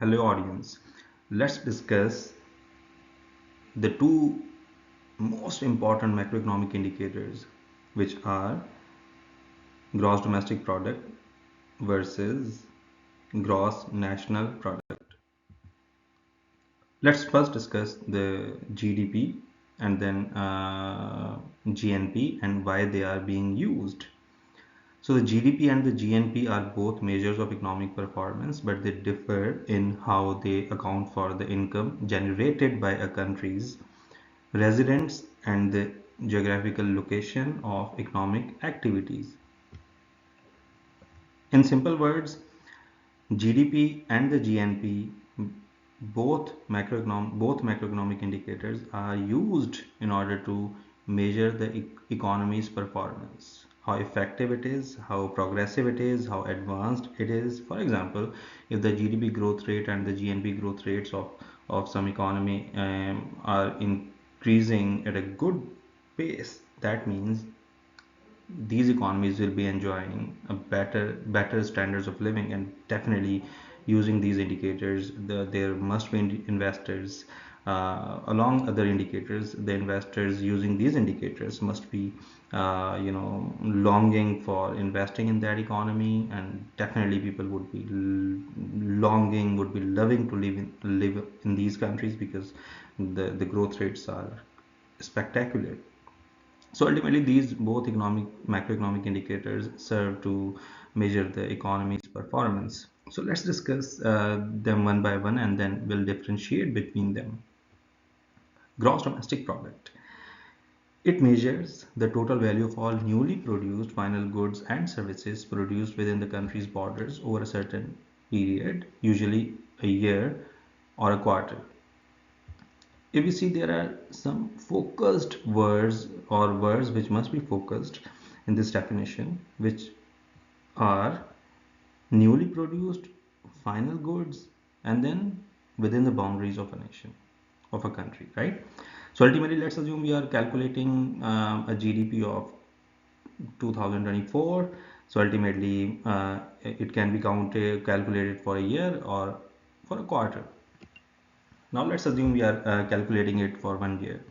Hello audience. Let's discuss the two most important macroeconomic indicators, which are gross domestic product versus gross national product. Let's first discuss the GDP and then GNP and why they are being used. So the GDP and the GNP are both measures of economic performance, but they differ in how they account for the income generated by a country's residents and the geographical location of economic activities. In simple words, GDP and the GNP, both macroeconomic indicators are used in order to measure the economy's performance, how effective it is, how progressive it is, how advanced it is. For example, if the GDP growth rate and the GNP growth rates of some economy are increasing at a good pace, that means these economies will be enjoying a better standards of living, and definitely using these indicators there must be investors along other indicators. The investors using these indicators must be longing for investing in that economy, and definitely people would be loving to live in these countries because the growth rates are spectacular. So ultimately, these both macroeconomic indicators serve to measure the economy's performance. So let's discuss them one by one, and then we'll differentiate between them. Gross domestic product. It measures the total value of all newly produced final goods and services produced within the country's borders over a certain period, usually a year or a quarter. If you see, there are some focused words or words which must be focused in this definition, which are newly produced final goods and then within the boundaries of a nation, of a country, right? So ultimately, let's assume we are calculating a GDP of 2024. So ultimately, it can be calculated for a year or for a quarter. Now let's assume we are calculating it for 1 year.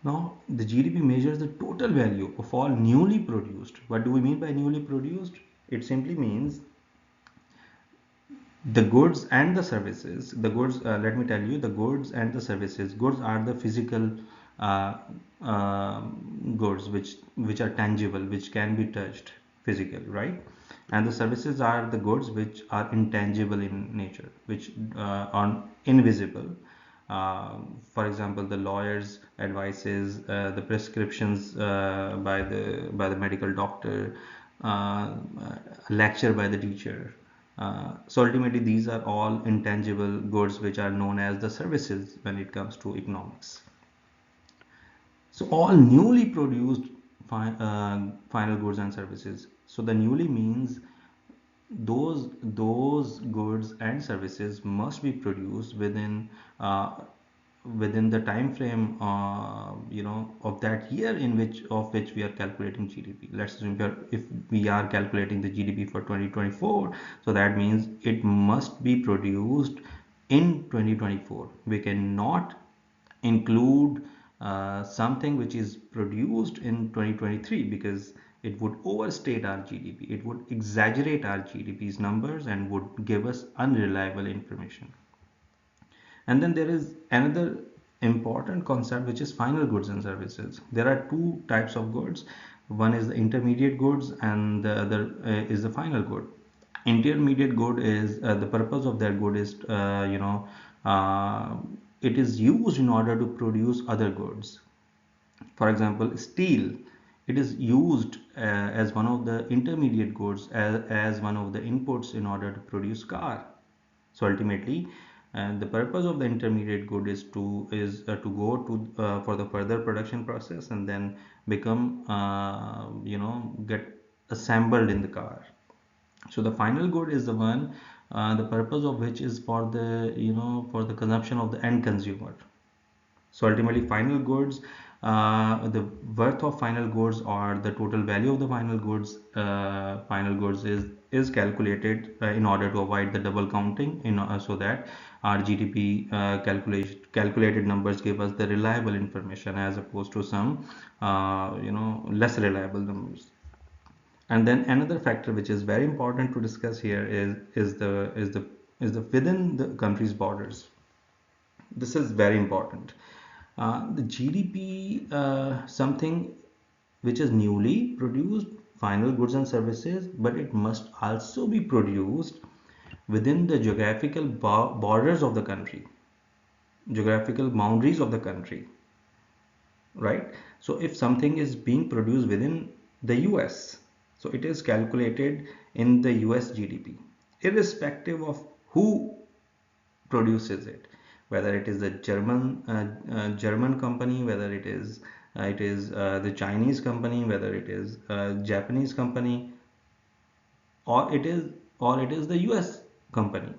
Now, the GDP measures the total value of all newly produced. What do we mean by newly produced? It simply means the goods and the services. The goods, let me tell you, the goods and the services. Goods are the physical uh, goods which are tangible, which can be touched physically, right? And the services are the goods which are intangible in nature, which are invisible. For example, the lawyers' advices, the prescriptions by the medical doctor, lecture by the teacher. So ultimately, these are all intangible goods which are known as the services when it comes to economics. So all newly produced final goods and services. So the newly means those goods and services must be produced within the time frame of that year in which we are calculating GDP. Let's assume if we are calculating the GDP for 2024, so that means it must be produced in 2024. We cannot include something which is produced in 2023 because it would overstate our GDP. It would exaggerate our GDP's numbers and would give us unreliable information. And then there is another important concept which is final goods and services. There are two types of goods. One is the intermediate goods and the other is the final good. Intermediate good is the purpose of that good is uh, it is used in order to produce other goods. For example, steel, it is used as one of the intermediate goods, as one of the inputs in order to produce car. So ultimately, and the purpose of the intermediate good is to go to for the further production process and then become get assembled in the car. So the final good is the one the purpose of which is for the for the consumption of the end consumer. So ultimately, the worth of final goods or the total value of the final goods is calculated in order to avoid the double counting, so that our GDP calculated numbers give us the reliable information as opposed to some less reliable numbers. And then another factor which is very important to discuss here is the within the country's borders. This is very important. The GDP, something which is newly produced final goods and services, but it must also be produced within the geographical borders of the country, geographical boundaries of the country, right? So if something is being produced within the US, so it is calculated in the US GDP, irrespective of who produces it, whether it is a German company, whether it is the Chinese company, whether it is a Japanese company, or it is the US company.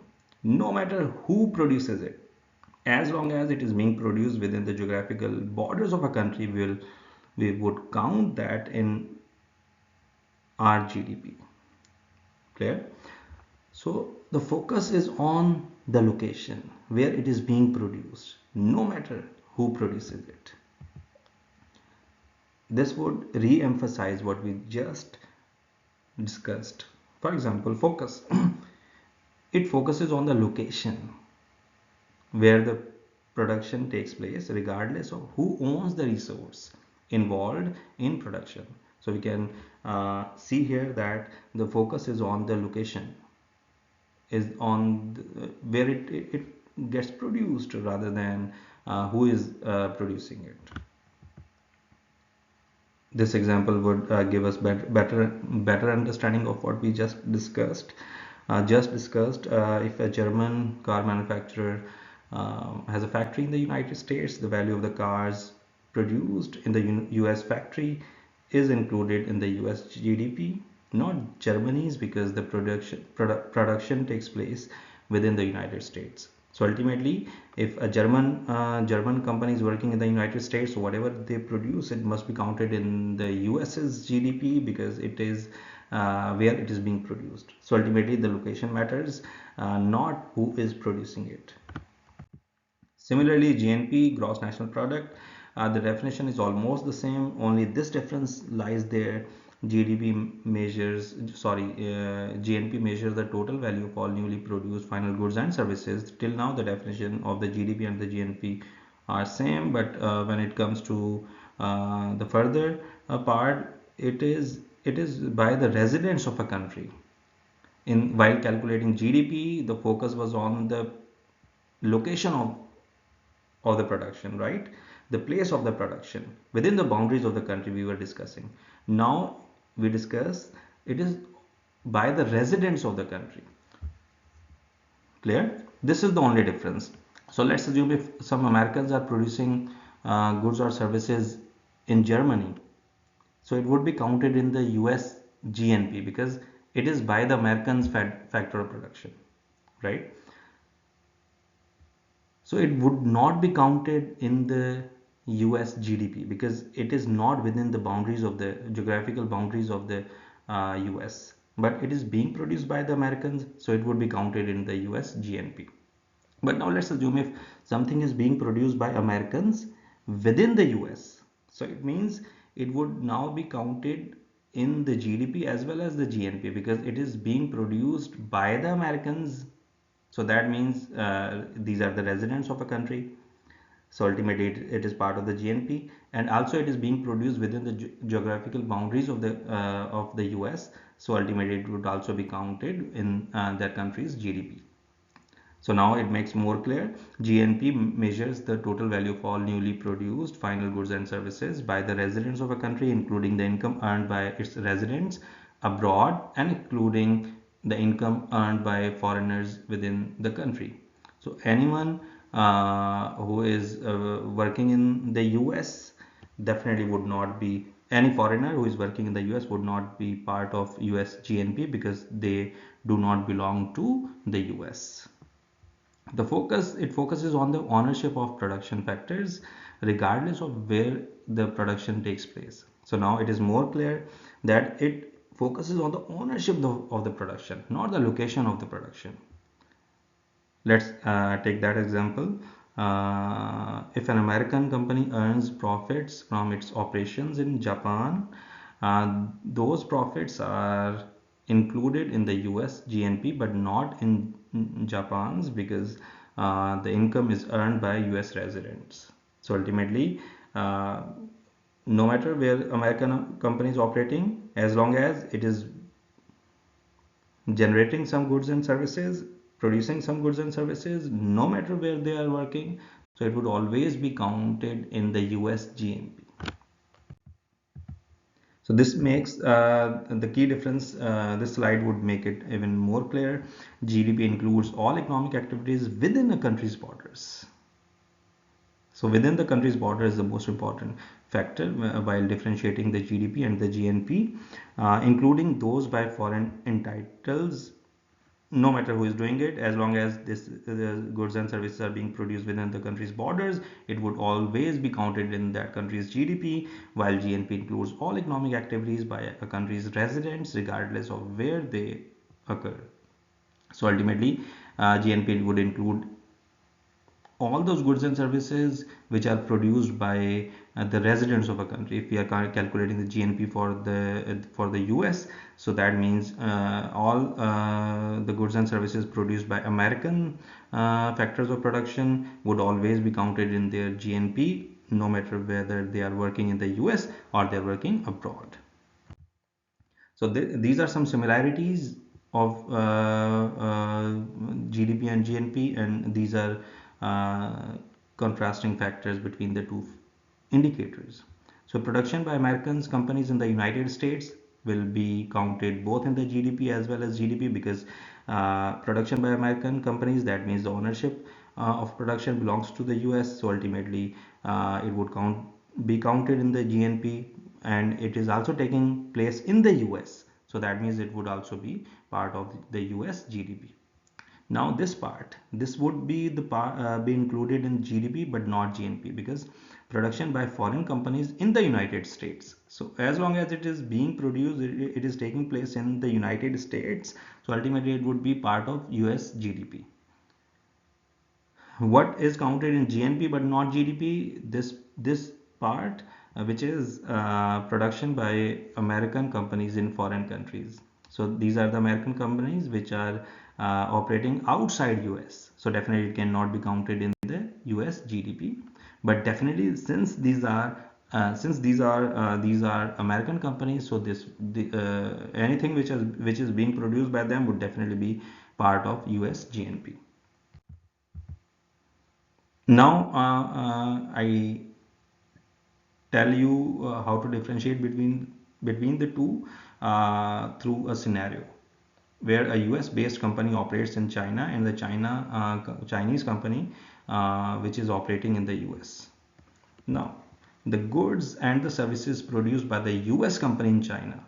No matter who produces it, as long as it is being produced within the geographical borders of a country, we would count that in our GDP. Clear? So the focus is on the location where it is being produced, no matter who produces it. This would re-emphasize what we just discussed. For example, focus. It focuses on the location where the production takes place, regardless of who owns the resource involved in production. So we can see here that the focus is on the location, is on where it gets produced rather than who is producing it. This example would give us better understanding of what we just discussed. If a German car manufacturer has a factory in the United States, the value of the cars produced in the US factory is included in the US GDP, not Germany's, because the production takes place within the United States. So ultimately, if a German company is working in the United States, so whatever they produce, it must be counted in the US's GDP, because it is where it is being produced. So ultimately, the location matters, not who is producing it. Similarly, GNP, gross national product, the definition is almost the same, only this difference lies there. GNP measures the total value of all newly produced final goods and services. Till now, the definition of the GDP and the GNP are same, but when it comes to the further part, it is by the residents of a country. While calculating GDP, the focus was on the location of the production, right? The place of the production within the boundaries of the country we were discussing. Now we discuss it is by the residents of the country. Clear? This is the only difference. So let's assume if some Americans are producing goods or services in Germany, so it would be counted in the US GNP, because it is by the Americans factor of production, right? So it would not be counted in the US GDP, because it is not within the boundaries of the geographical boundaries of the US, but it is being produced by the Americans, so it would be counted in the US GNP. But now let's assume if something is being produced by Americans within the US, so it means it would now be counted in the GDP as well as the GNP, because it is being produced by the Americans. So that means these are the residents of a country. So ultimately it is part of the GNP, and also it is being produced within the geographical boundaries of the US. So ultimately it would also be counted in that country's GDP. So now it makes more clear. GNP measures the total value of all newly produced final goods and services by the residents of a country, including the income earned by its residents abroad and including the income earned by foreigners within the country. So anyone who is working in the US definitely would not be, any foreigner who is working in the US would not be part of US GNP, because they do not belong to the US. It focuses on the ownership of production factors regardless of where the production takes place. So now it is more clear that it focuses on the ownership of the production, not the location of the production. Let's take that example. If an American company earns profits from its operations in Japan, those profits are included in the US GNP but not in Japan's, because the income is earned by US residents. So ultimately, uh, no matter where American company is operating, as long as it is generating some goods and services, producing some goods and services, no matter where they are working, so it would always be counted in the US GNP. So this makes the key difference. This slide would make it even more clear. GDP includes all economic activities within a country's borders. So within the country's border is the most important factor while differentiating the GDP and the GNP, including those by foreign entitles. No matter who is doing it, as long as the goods and services are being produced within the country's borders, it would always be counted in that country's GDP, while GNP includes all economic activities by a country's residents regardless of where they occur. So ultimately, GNP would include all those goods and services which are produced by the residents of a country. If we are calculating the GNP for the US, so that means all the goods and services produced by American factors of production would always be counted in their GNP, no matter whether they are working in the US or they are working abroad. So these are some similarities of GDP and GNP, and these are contrasting factors between the two indicators. So production by Americans companies in the United States will be counted both in the GDP as well as GDP, because production by American companies, that means the ownership of production belongs to the US. So ultimately, it would be counted in the GNP, and it is also taking place in the US. So that means it would also be part of the US GDP. Now this would be the part be included in GDP but not GNP, because production by foreign companies in the United States. So as long as it is being produced, it is taking place in the United States. So ultimately it would be part of US GDP. What is counted in GNP but not GDP? This part, which is production by American companies in foreign countries. So these are the American companies which are operating outside US. So definitely it cannot be counted in the US GDP. But definitely, these are American companies, so anything which is being produced by them would definitely be part of US GNP. Now, I tell you how to differentiate between the two through a scenario where a US based company operates in China and the Chinese company which is operating in the US. Now, the goods and the services produced by the US company in China.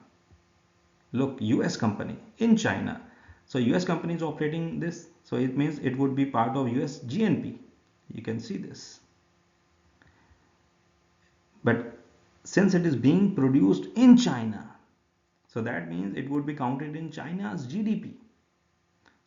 Look, US company in China. So US company is operating this, so it means it would be part of US GNP. You can see this. But since it is being produced in China, so that means it would be counted in China's GDP.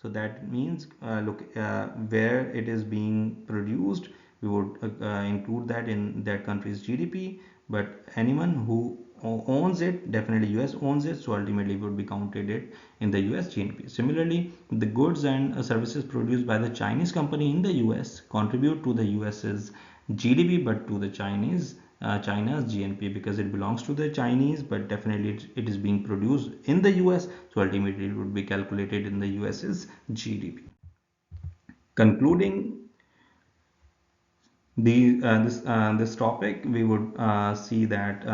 So that means look, where it is being produced, we would include that in that country's GDP. But anyone who owns it, definitely US owns it, so ultimately it would be counted it in the US GNP. Similarly, the goods and services produced by the Chinese company in the US contribute to the US's GDP, but to the China's GNP, because it belongs to the Chinese, but definitely it is being produced in the US, so ultimately it would be calculated in the US's GDP. Concluding this topic, we would see that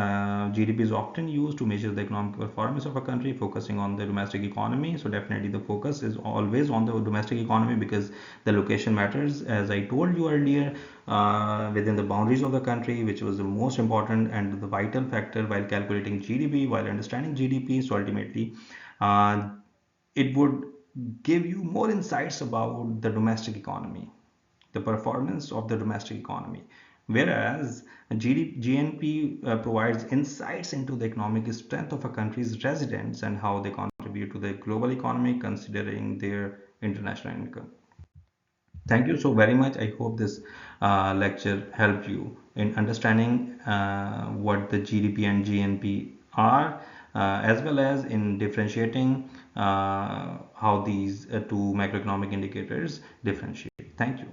GDP is often used to measure the economic performance of a country, focusing on the domestic economy. So definitely the focus is always on the domestic economy, because the location matters, as I told you earlier, within the boundaries of the country, which was the most important and the vital factor while calculating GDP, while understanding GDP. So ultimately, uh, it would give you more insights about the domestic economy, the performance of the domestic economy. Whereas GNP provides insights into the economic strength of a country's residents and how they contribute to the global economy considering their international income. Thank you so very much. I hope this lecture helped you in understanding what the GDP and GNP are, as well as in differentiating how these two macroeconomic indicators differentiate. Thank you.